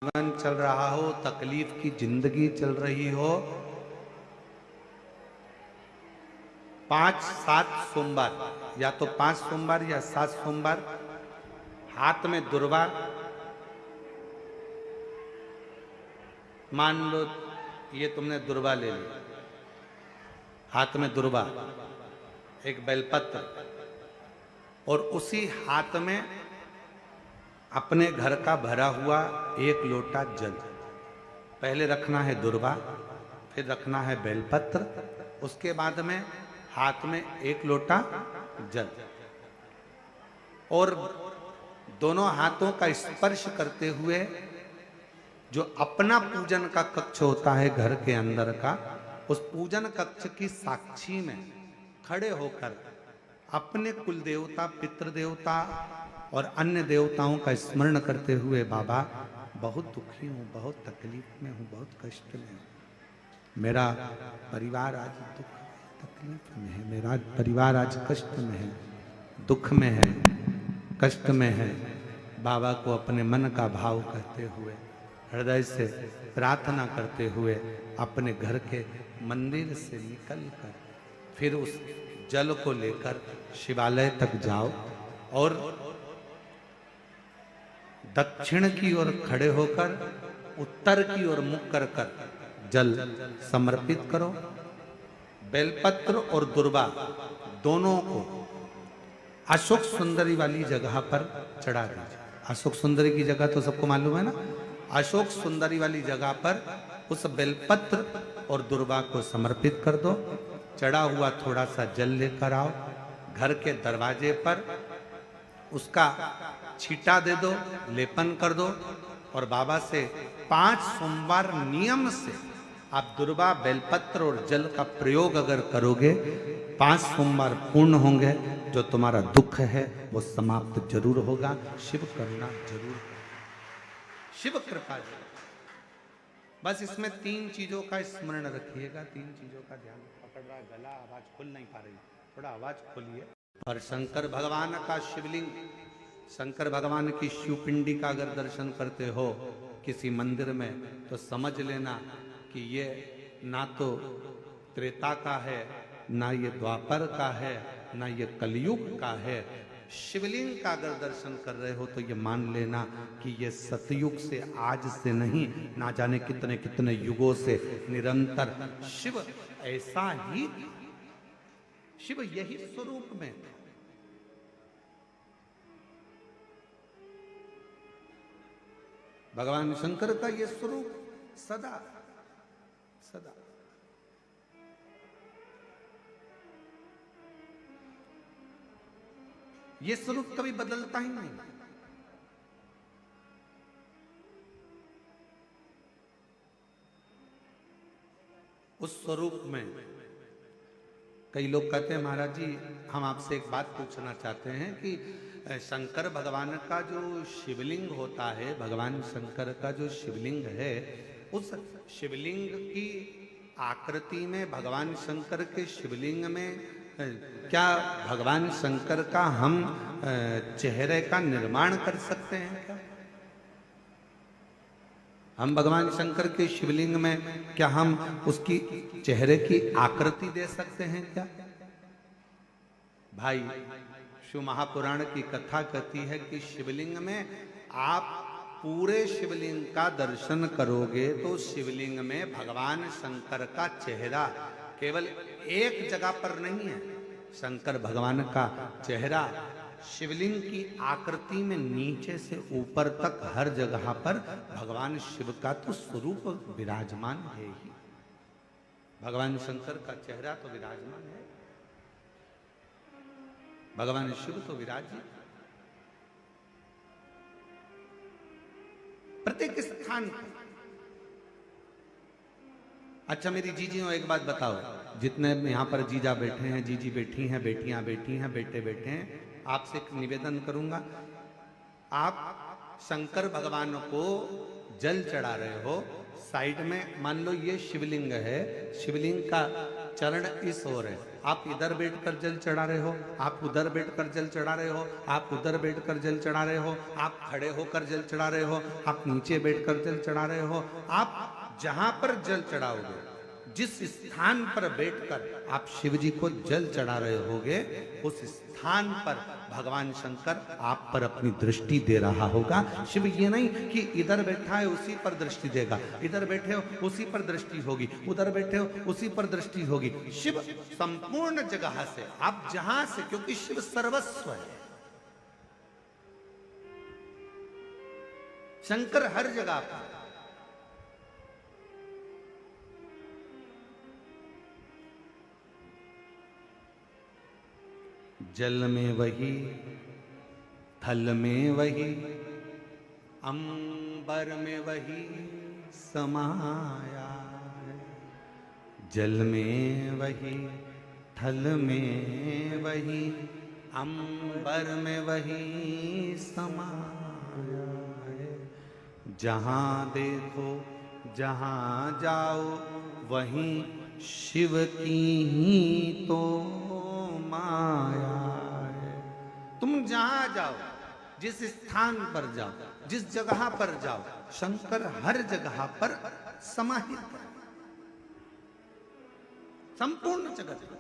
जीवन चल रहा हो, तकलीफ की जिंदगी चल रही हो, 5-7 सोमवार, या तो 5 सोमवार या 7 सोमवार हाथ में दुर्वा, मान लो ये तुमने दुर्वा ले ली, हाथ में दुर्वा, एक बेलपत्र, और उसी हाथ में अपने घर का भरा हुआ 1 लोटा जल। पहले रखना है दुर्वा, फिर रखना है बेलपत्र, उसके बाद में हाथ में 1 लोटा जल, और दोनों हाथों का स्पर्श करते हुए जो अपना पूजन का कक्ष होता है घर के अंदर का, उस पूजन कक्ष की साक्षी में खड़े होकर अपने कुल देवता, पितृ देवता और अन्य देवताओं का स्मरण करते हुए, बाबा बहुत दुखी हूँ, बहुत तकलीफ में हूँ, बहुत कष्ट में हूँ, मेरा परिवार आज दुख तकलीफ में है, मेरा परिवार आज कष्ट में है, दुख में है, कष्ट में है। बाबा को अपने मन का भाव कहते हुए, हृदय से प्रार्थना करते हुए अपने घर के मंदिर से निकलकर फिर उस जल को लेकर शिवालय तक जाओ और दक्षिण की ओर खड़े होकर उत्तर की ओर मुख कर कर जल समर्पित करो। बेलपत्र और दुर्वा दोनों को अशोक सुंदरी वाली जगह पर चढ़ा दीजिए। अशोक सुंदरी की जगह तो सबको मालूम है ना। अशोक सुंदरी वाली जगह पर उस बेलपत्र और दुर्वा को समर्पित कर दो। चढ़ा हुआ थोड़ा सा जल लेकर आओ, घर के दरवाजे पर उसका छींटा दे दो, लेपन कर दो, और बाबा से 5 सोमवार नियम से आप दुर्वा, बेलपत्र और जल का प्रयोग अगर करोगे, 5 सोमवार पूर्ण होंगे, जो तुम्हारा दुख है वो समाप्त जरूर होगा। शिव करुणा जरूर, शिव कृपा जरूर। बस इसमें 3 चीजों का स्मरण रखिएगा, 3 चीजों का ध्यान। पकड़ रहा है गला, आवाज खुल नहीं पा रही, थोड़ा आवाज खोलिए। और शंकर भगवान का शिवलिंग, शंकर भगवान की शिवपिंडी का अगर दर्शन करते हो किसी मंदिर में, तो समझ लेना कि ये ना तो त्रेता का है, ना ये द्वापर का है, ना ये कलयुग का है। शिवलिंग का अगर दर्शन कर रहे हो तो ये मान लेना कि ये सतयुग से, आज से नहीं, ना जाने कितने कितने युगों से निरंतर शिव ऐसा ही, शिव यही स्वरूप में था। भगवान शंकर का ये स्वरूप सदा सदा। ये स्वरूप कभी बदलता ही नहीं। उस स्वरूप में कई लोग कहते हैं, महाराज जी हम आपसे एक बात पूछना चाहते हैं कि शंकर भगवान का जो शिवलिंग होता है, भगवान शंकर का जो शिवलिंग है, उस शिवलिंग की आकृति में, भगवान शंकर के शिवलिंग में क्या भगवान शंकर का हम चेहरे का निर्माण कर सकते हैं क्या? हम भगवान शंकर के शिवलिंग में क्या हम उसकी चेहरे की आकृति दे सकते हैं क्या? भाई, शिव महापुराण की कथा कहती है कि शिवलिंग में आप पूरे शिवलिंग का दर्शन करोगे तो शिवलिंग में भगवान शंकर का चेहरा केवल एक जगह पर नहीं है। शंकर भगवान का चेहरा शिवलिंग की आकृति में नीचे से ऊपर तक हर जगह पर भगवान शिव का तो स्वरूप विराजमान है ही। भगवान शंकर का चेहरा तो विराजमान है, भगवान शिव तो विराजित प्रत्येक स्थान पर। अच्छा मेरी जीजियों एक बात बताओ, जितने यहाँ पर जीजा बैठे हैं, जीजी बैठी हैं, बेटियां बैठी हैं, बेटे बैठे हैं, आपसे एक निवेदन करूंगा, आप शंकर भगवान को जल चढ़ा रहे हो, साइड में मान लो ये शिवलिंग है, शिवलिंग का चरण इस ओर है, आप इधर बैठकर जल चढ़ा रहे हो, आप उधर बैठकर जल चढ़ा रहे हो, आप उधर बैठकर जल चढ़ा रहे हो, आप खड़े होकर जल चढ़ा रहे हो, आप नीचे बैठकर जल चढ़ा रहे हो, आप जहां पर जल चढ़ाओगे, जिस स्थान पर बैठकर आप शिव जी को जल चढ़ा रहे होगे, उस स्थान पर भगवान शंकर आप पर अपनी दृष्टि दे रहा होगा। शिव ये नहीं कि इधर बैठा है उसी पर दृष्टि देगा, इधर बैठे हो उसी पर दृष्टि होगी, उधर बैठे हो उसी पर दृष्टि होगी। शिव संपूर्ण जगह से, आप जहां से, क्योंकि शिव सर्वस्व है, शंकर हर जगह पर। जल में वही, थल में वही, अंबर में वही समाया है। जल में वही, थल में वही, अंबर में वही समाया है। जहां देखो जहां जाओ वहीं शिव की ही तो माया है। तुम जहां जाओ, जिस स्थान पर जाओ, जिस जगह पर जाओ, शंकर हर जगह पर समाहित है, संपूर्ण जगत पर।